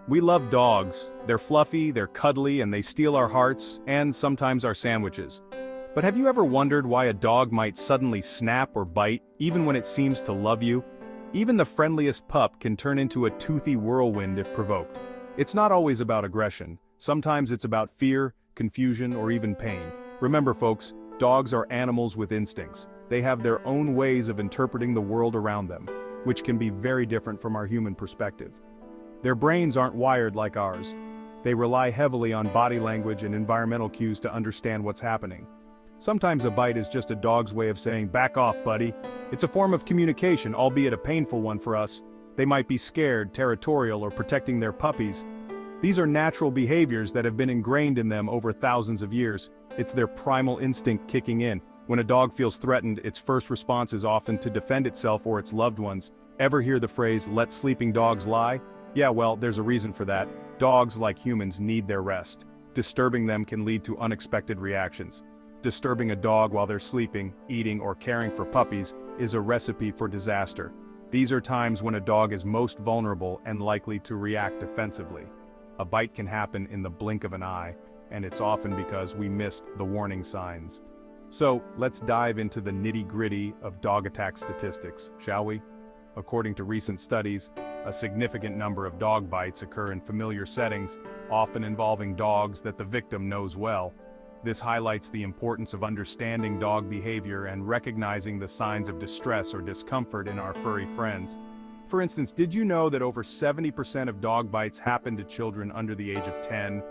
We love dogs. They're fluffy, they're cuddly, and they steal our hearts, and sometimes our sandwiches. But have you ever wondered why a dog might suddenly snap or bite, even when it seems to love you? Even the friendliest pup can turn into a toothy whirlwind if provoked. It's not always about aggression. Sometimes it's about fear, confusion, or even pain. Remember folks, dogs are animals with instincts. They have their own ways of interpreting the world around them, which can be very different from our human perspective. Their brains aren't wired like ours. They rely heavily on body language and environmental cues to understand what's happening. Sometimes a bite is just a dog's way of saying, "Back off, buddy." It's a form of communication, albeit a painful one for us. They might be scared, territorial, or protecting their puppies. These are natural behaviors that have been ingrained in them over thousands of years. It's their primal instinct kicking in. When a dog feels threatened, its first response is often to defend itself or its loved ones. Ever hear the phrase, "let sleeping dogs lie"? Yeah, well, there's a reason for that. Dogs, like humans, need their rest. Disturbing them can lead to unexpected reactions. Disturbing a dog while they're sleeping, eating, or caring for puppies is a recipe for disaster. These are times when a dog is most vulnerable and likely to react defensively. A bite can happen in the blink of an eye, and it's often because we missed the warning signs. So, let's dive into the nitty-gritty of dog attack statistics, shall we? According to recent studies, a significant number of dog bites occur in familiar settings, often involving dogs that the victim knows well. This highlights the importance of understanding dog behavior and recognizing the signs of distress or discomfort in our furry friends. For instance, did you know that over 70% of dog bites happen to children under the age of 10?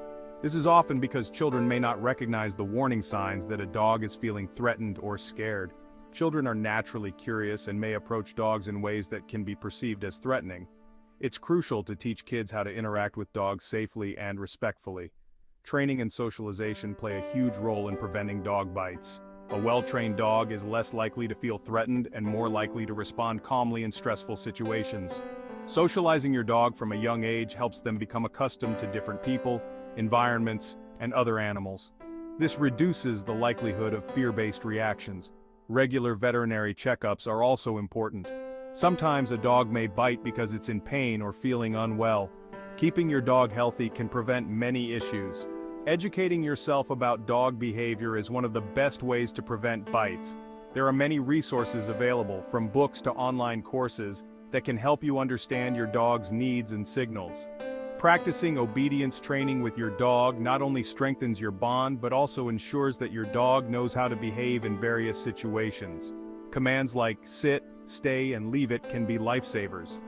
This is often because children may not recognize the warning signs that a dog is feeling threatened or scared. Children are naturally curious and may approach dogs in ways that can be perceived as threatening. It's crucial to teach kids how to interact with dogs safely and respectfully. Training and socialization play a huge role in preventing dog bites. A well-trained dog is less likely to feel threatened and more likely to respond calmly in stressful situations. Socializing your dog from a young age helps them become accustomed to different people, environments, and other animals. This reduces the likelihood of fear-based reactions. Regular veterinary checkups are also important. Sometimes a dog may bite because it's in pain or feeling unwell. Keeping your dog healthy can prevent many issues. Educating yourself about dog behavior is one of the best ways to prevent bites. There are many resources available, from books to online courses, that can help you understand your dog's needs and signals. Practicing obedience training with your dog not only strengthens your bond but also ensures that your dog knows how to behave in various situations. Commands like sit, stay, and leave it can be lifesavers.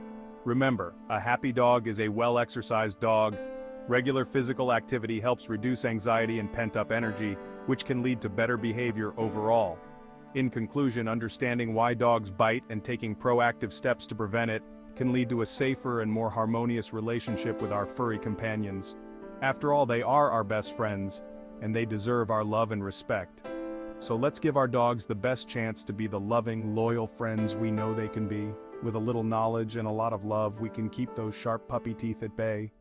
Remember, a happy dog is a well-exercised dog. Regular physical activity helps reduce anxiety and pent-up energy, which can lead to better behavior overall. In conclusion, understanding why dogs bite and taking proactive steps to prevent it can lead to a safer and more harmonious relationship with our furry companions. After all, they are our best friends, and they deserve our love and respect. So let's give our dogs the best chance to be the loving, loyal friends we know they can be. With a little knowledge and a lot of love, we can keep those sharp puppy teeth at bay.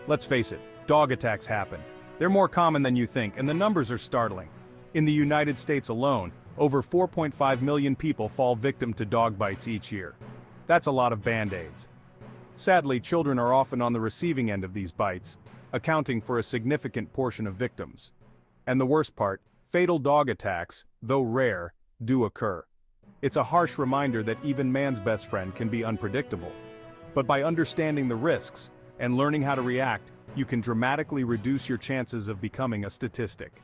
Let's face it, dog attacks happen. They're more common than you think, and the numbers are startling. In the United States alone, over 4.5 million people fall victim to dog bites each year. That's a lot of band-aids. Sadly, children are often on the receiving end of these bites, accounting for a significant portion of victims. And the worst part, fatal dog attacks, though rare, do occur. It's a harsh reminder that even man's best friend can be unpredictable. But by understanding the risks and learning how to react, you can dramatically reduce your chances of becoming a statistic.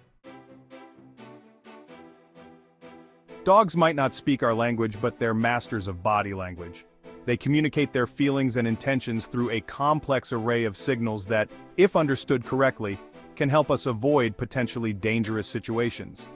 Dogs might not speak our language, but they're masters of body language. They communicate their feelings and intentions through a complex array of signals that, if understood correctly, can help us avoid potentially dangerous situations.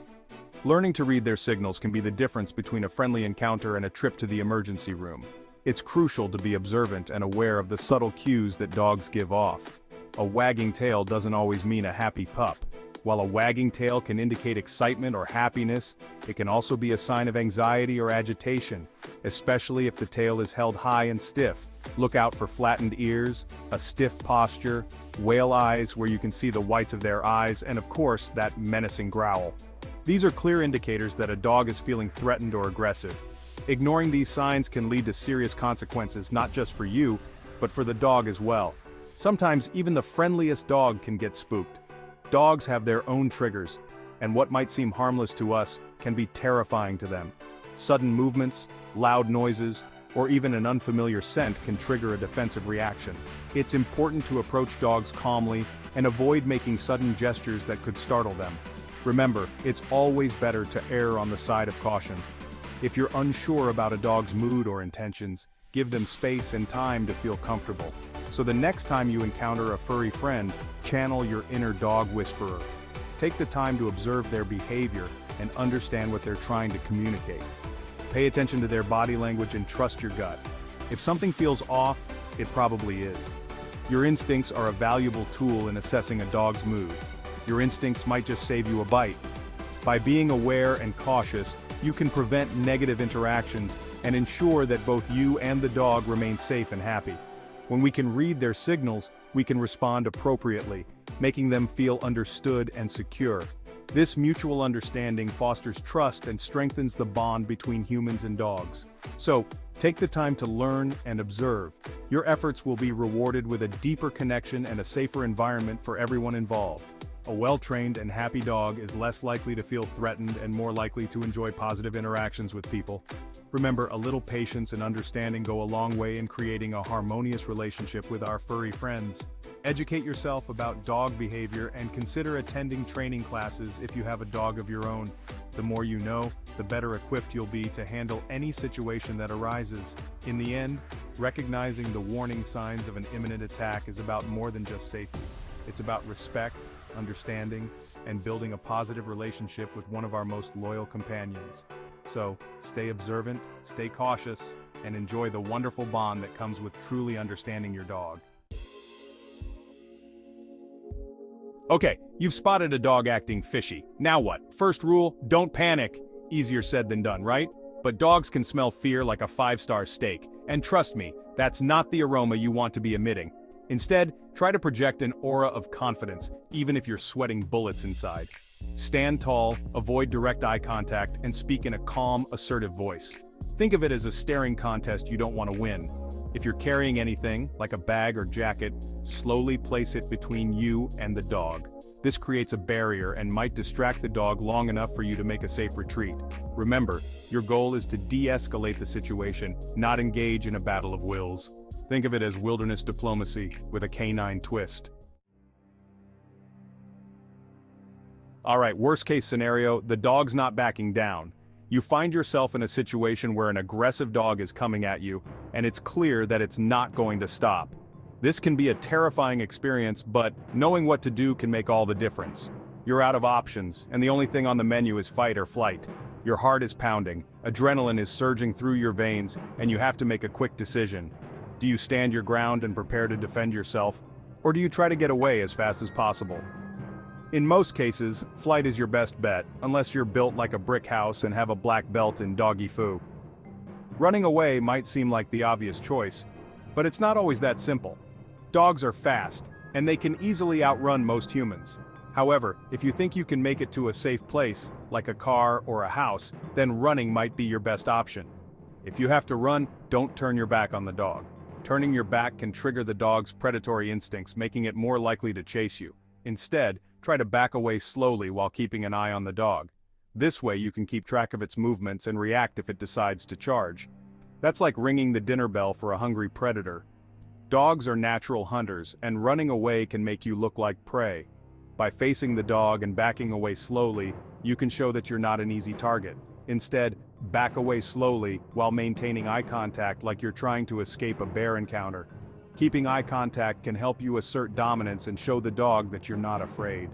Learning to read their signals can be the difference between a friendly encounter and a trip to the emergency room. It's crucial to be observant and aware of the subtle cues that dogs give off. A wagging tail doesn't always mean a happy pup. While a wagging tail can indicate excitement or happiness, it can also be a sign of anxiety or agitation, especially if the tail is held high and stiff. Look out for flattened ears, a stiff posture, whale eyes where you can see the whites of their eyes, and of course, that menacing growl. These are clear indicators that a dog is feeling threatened or aggressive. Ignoring these signs can lead to serious consequences not just for you, but for the dog as well. Sometimes even the friendliest dog can get spooked. Dogs have their own triggers, and what might seem harmless to us can be terrifying to them. Sudden movements, loud noises, or even an unfamiliar scent can trigger a defensive reaction. It's important to approach dogs calmly and avoid making sudden gestures that could startle them. Remember, it's always better to err on the side of caution. If you're unsure about a dog's mood or intentions, give them space and time to feel comfortable. So the next time you encounter a furry friend, channel your inner dog whisperer. Take the time to observe their behavior and understand what they're trying to communicate. Pay attention to their body language and trust your gut. If something feels off, it probably is. Your instincts are a valuable tool in assessing a dog's mood. Your instincts might just save you a bite. By being aware and cautious, you can prevent negative interactions and ensure that both you and the dog remain safe and happy. When we can read their signals, we can respond appropriately, making them feel understood and secure. This mutual understanding fosters trust and strengthens the bond between humans and dogs. So, take the time to learn and observe. Your efforts will be rewarded with a deeper connection and a safer environment for everyone involved. A well-trained and happy dog is less likely to feel threatened and more likely to enjoy positive interactions with people. Remember, a little patience and understanding go a long way in creating a harmonious relationship with our furry friends. Educate yourself about dog behavior and consider attending training classes if you have a dog of your own. The more you know, the better equipped you'll be to handle any situation that arises. In the end, recognizing the warning signs of an imminent attack is about more than just safety. It's about respect, understanding, and building a positive relationship with one of our most loyal companions. So, stay observant, stay cautious, and enjoy the wonderful bond that comes with truly understanding your dog. Okay, you've spotted a dog acting fishy. Now what? First rule, don't panic. Easier said than done, right? But dogs can smell fear like a 5-star steak. And trust me, that's not the aroma you want to be emitting. Instead, try to project an aura of confidence, even if you're sweating bullets inside. Stand tall, avoid direct eye contact, and speak in a calm, assertive voice. Think of it as a staring contest you don't want to win. If you're carrying anything, like a bag or jacket, slowly place it between you and the dog. This creates a barrier and might distract the dog long enough for you to make a safe retreat. Remember, your goal is to de-escalate the situation, not engage in a battle of wills. Think of it as wilderness diplomacy with a canine twist. Alright, worst case scenario, the dog's not backing down. You find yourself in a situation where an aggressive dog is coming at you, and it's clear that it's not going to stop. This can be a terrifying experience, but knowing what to do can make all the difference. You're out of options, and the only thing on the menu is fight or flight. Your heart is pounding, adrenaline is surging through your veins, and you have to make a quick decision. Do you stand your ground and prepare to defend yourself, or do you try to get away as fast as possible? In most cases, flight is your best bet, unless you're built like a brick house and have a black belt in doggy foo. Running away might seem like the obvious choice, but it's not always that simple. Dogs are fast, and they can easily outrun most humans. However, if you think you can make it to a safe place, like a car or a house, then running might be your best option. If you have to run, don't turn your back on the dog. Turning your back can trigger the dog's predatory instincts, making it more likely to chase you. Instead, try to back away slowly while keeping an eye on the dog. This way you can keep track of its movements and react if it decides to charge. That's like ringing the dinner bell for a hungry predator. Dogs are natural hunters, and running away can make you look like prey. By facing the dog and backing away slowly, you can show that you're not an easy target. Instead, back away slowly while maintaining eye contact like you're trying to escape a bear encounter. Keeping eye contact can help you assert dominance and show the dog that you're not afraid.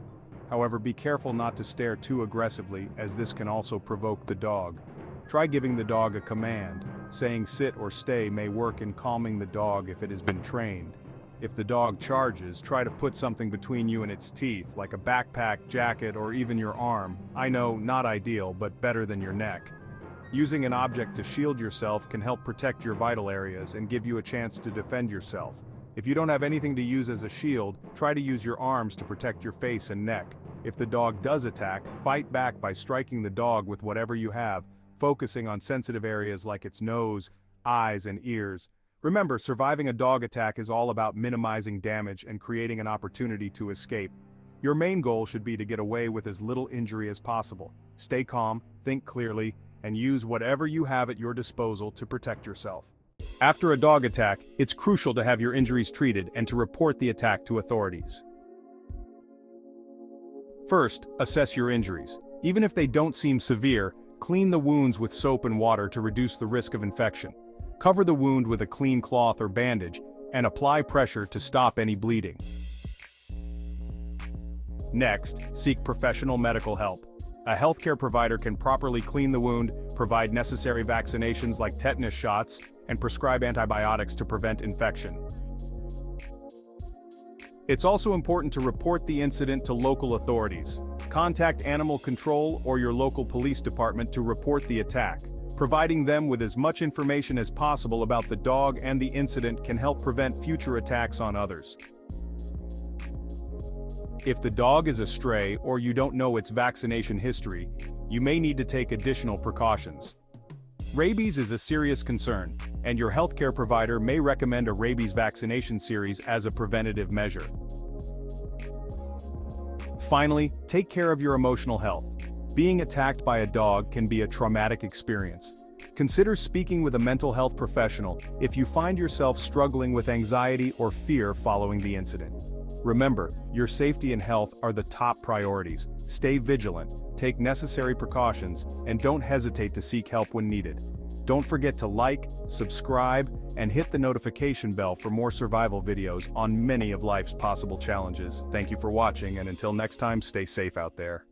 However, be careful not to stare too aggressively, as this can also provoke the dog. Try giving the dog a command. Saying sit or stay may work in calming the dog if it has been trained. If the dog charges, try to put something between you and its teeth, like a backpack, jacket, or even your arm. I know, not ideal, but better than your neck. Using an object to shield yourself can help protect your vital areas and give you a chance to defend yourself. If you don't have anything to use as a shield, try to use your arms to protect your face and neck. If the dog does attack, fight back by striking the dog with whatever you have, focusing on sensitive areas like its nose, eyes, and ears. Remember, surviving a dog attack is all about minimizing damage and creating an opportunity to escape. Your main goal should be to get away with as little injury as possible. Stay calm, think clearly, and use whatever you have at your disposal to protect yourself. After a dog attack, it's crucial to have your injuries treated and to report the attack to authorities. First, assess your injuries. Even if they don't seem severe, clean the wounds with soap and water to reduce the risk of infection. Cover the wound with a clean cloth or bandage, and apply pressure to stop any bleeding. Next, seek professional medical help. A healthcare provider can properly clean the wound, provide necessary vaccinations like tetanus shots, and prescribe antibiotics to prevent infection. It's also important to report the incident to local authorities. Contact animal control or your local police department to report the attack. Providing them with as much information as possible about the dog and the incident can help prevent future attacks on others. If the dog is a stray or you don't know its vaccination history, you may need to take additional precautions. Rabies is a serious concern, and your healthcare provider may recommend a rabies vaccination series as a preventative measure. Finally, take care of your emotional health. Being attacked by a dog can be a traumatic experience. Consider speaking with a mental health professional if you find yourself struggling with anxiety or fear following the incident. Remember, your safety and health are the top priorities. Stay vigilant, take necessary precautions, and don't hesitate to seek help when needed. Don't forget to like, subscribe, and hit the notification bell for more survival videos on many of life's possible challenges. Thank you for watching, and until next time, stay safe out there.